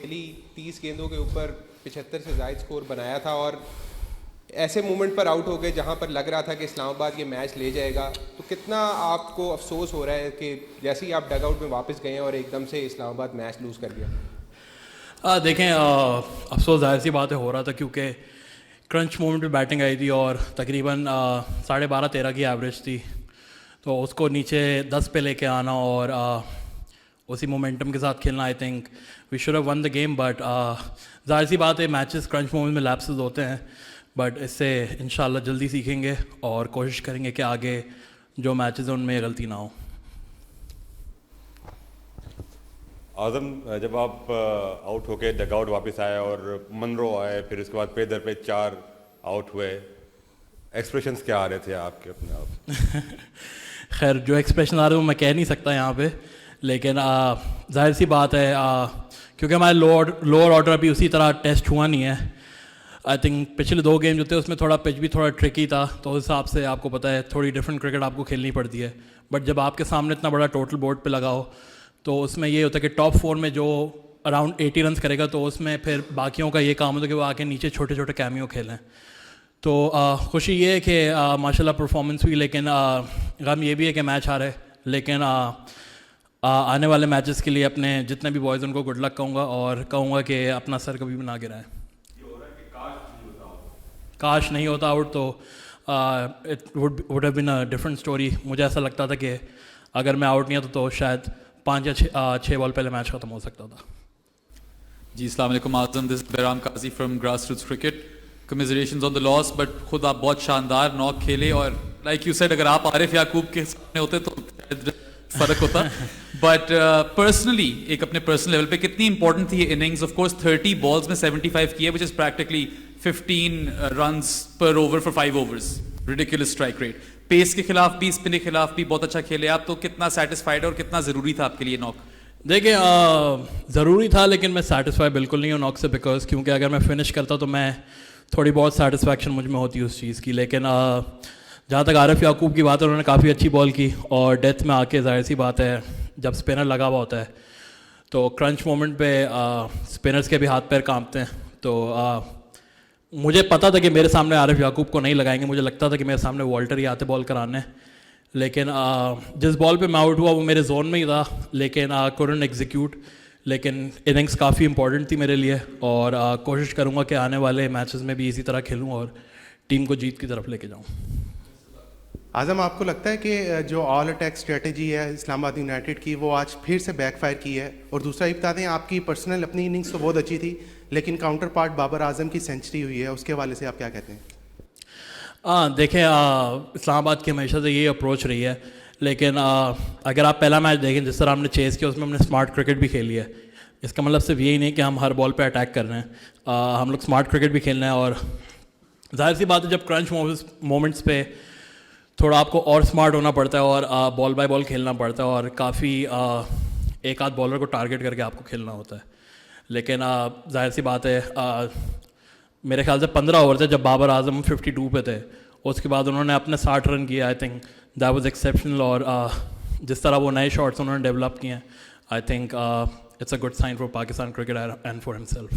Basically 30 گیندوں کے اوپر 75 سے زائد اسکور بنایا تھا اور ایسے مومنٹ پر آؤٹ ہو گئے جہاں پر لگ رہا تھا کہ اسلام آباد یہ میچ لے جائے گا. تو کتنا آپ کو افسوس ہو رہا ہے کہ جیسے ہی آپ ڈگ آؤٹ میں واپس گئے ہیں اور ایک دم سے اسلام آباد میچ لوز کر گیا؟ دیکھیں افسوس ظاہر سی بات ہے ہو رہا تھا کیونکہ کرنچ مومنٹ پہ بیٹنگ آئی تھی اور تقریباً 12.5-13 کی ایوریج تھی, تو اس کو نیچے 10 پہ لے کے آنا اور اسی مومنٹم کے ساتھ کھیلنا, I think we should have won the game. But ظاہر سی بات ہے میچز کرنچ مومنٹ میں لیپسز ہوتے ہیں, بٹ اس سے انشاءاللہ جلدی سیکھیں گے اور کوشش کریں گے کہ آگے جو میچز ہیں ان میں غلطی نہ ہو. اعظم, جب آپ آؤٹ ہو کے ڈگ آؤٹ واپس آئے اور منرو آئے, پھر اس کے بعد پے در پہ 4 آؤٹ ہوئے, ایکسپریشنس کیا آ رہے تھے آپ کے اپنے آپ؟ خیر جو ایکسپریشن آ رہے ہیں وہ میں کہہ نہیں سکتا یہاں پہ, لیکن ظاہر سی بات ہے کیونکہ ہمارے لوور آرڈر ابھی اسی طرح ٹیسٹ ہوا نہیں ہے. آئی تھنک پچھلے 2 گیم جو تھے اس میں تھوڑا پچ بھی تھوڑا ٹرکی تھا, تو اس حساب سے آپ کو پتہ ہے تھوڑی ڈفرینٹ کرکٹ آپ کو کھیلنی پڑتی ہے. بٹ جب آپ کے سامنے اتنا بڑا ٹوٹل بورڈ پہ لگا ہو تو اس میں یہ ہوتا ہے کہ ٹاپ 4 میں جو اراؤنڈ 80 رنس کرے گا تو اس میں پھر باقیوں کا یہ کام ہوتا ہے کہ وہ آ کے نیچے چھوٹے چھوٹے کیمیو کھیلیں. تو خوشی یہ ہے کہ ماشاء اللہ پرفارمنس ہوئی, لیکن غم یہ بھی ہے کہ میچ ہارے. لیکن آنے والے میچز کے لیے اپنے جتنے بھی بوائز ان کو گڈ لک کہوں گا اور کہوں گا کہ اپنا سر کبھی بھی نہ گرائیں. کاش نہیں ہوتا آؤٹ تو it would have been a different story. مجھے ایسا لگتا تھا کہ اگر میں آؤٹ نہیں ہوتا تو شاید 5 یا 6 بال پہلے میچ ختم ہو سکتا تھا. جی السلام علیکم اعظم, this Bahram Qazi from grass roots cricket. Commiserations on the loss, but خود آپ بہت شاندار ناک کھیلے اور لائک یو سیڈ اگر آپ عارف یعقوب کے سامنے ہوتے تو فرق ہوتا. بٹ پرسنلی ایک اپنے پرسنل لیول پہ کتنی امپورٹنٹ تھی یہ اننگز؟ آف کورس 30 بالز میں 75 کیے, which is practically 15 runs per over for 5 overs, ridiculous strike rate. Pace کے خلاف بھی اسپن کے خلاف بھی بہت اچھا کھیلے آپ. تو کتنا سیٹسفائڈ اور کتنا ضروری تھا آپ کے لیے ناک؟ دیکھیں ضروری تھا, لیکن میں سیٹسفائی بالکل نہیں ہوں ناک سے, بیکاز کیونکہ اگر میں فنش کرتا تو میں تھوڑی بہت سیٹسفیکشن مجھ میں ہوتی اس چیز کی. لیکن جہاں تک عارف یعقوب کی بات ہے, انہوں نے کافی اچھی بال کی اور ڈیتھ میں آ کے ظاہر سی بات ہے جب اسپنر لگا ہوا ہوتا ہے تو کرنچ مومنٹ پہ اسپنرس کے بھی ہاتھ پیر کانپتے ہیں. تو مجھے پتا تھا کہ میرے سامنے عارف یعقوب کو نہیں لگائیں گے, مجھے لگتا تھا کہ میرے سامنے والٹر ہی آتے بال کرانے, لیکن جس بال پہ میں آؤٹ ہوا وہ میرے زون میں ہی تھا, لیکن couldn't ایگزیکیوٹ. لیکن اننگس کافی امپورٹنٹ تھی میرے لیے اور کوشش کروں گا کہ آنے والے میچز میں بھی اسی طرح کھیلوں اور ٹیم کو جیت کی طرف لے کے جاؤں. اعظم, آپ کو لگتا ہے کہ جو آل اٹیک اسٹریٹجی ہے اسلام آباد یونائٹیڈ کی وہ آج پھر سے بیک فائر کی ہے؟ اور دوسرا یہ بتا دیں, آپ کی پرسنل اپنی اننگس تو بہت اچھی تھی, لیکن کاؤنٹر پارٹ بابر اعظم کی سینچری ہوئی ہے, اس کے حوالے سے آپ کیا کہتے ہیں؟ دیکھیں اسلام آباد کی ہمیشہ سے یہ اپروچ رہی ہے, لیکن اگر آپ پہلا میچ دیکھیں جس طرح ہم نے چیز کیا اس میں ہم نے اسمارٹ کرکٹ بھی کھیلی ہے. اس کا مطلب صرف یہی نہیں کہ ہم ہر بال پہ اٹیک کر رہے ہیں, ہم لوگ اسمارٹ کرکٹ بھی کھیل رہے ہیں. اور ظاہر سی بات ہے جب کرنچ مومنٹس پہ تھوڑا آپ کو اور اسمارٹ ہونا پڑتا ہے اور بال بائی بال کھیلنا پڑتا ہے اور کافی ایک آدھ بالر کو ٹارگیٹ کر کے آپ کو کھیلنا ہوتا ہے. لیکن ظاہر سی بات ہے میرے خیال سے 15 اوور تھے جب بابر اعظم 52 پہ تھے, اس کے بعد انہوں نے اپنے 60 رن کیے. I think that was exceptional. اور جس طرح وہ نئے شاٹس انہوں نے ڈیولپ کیے ہیں, I think it's a good sign for Pakistan cricket and for ہم سیلف.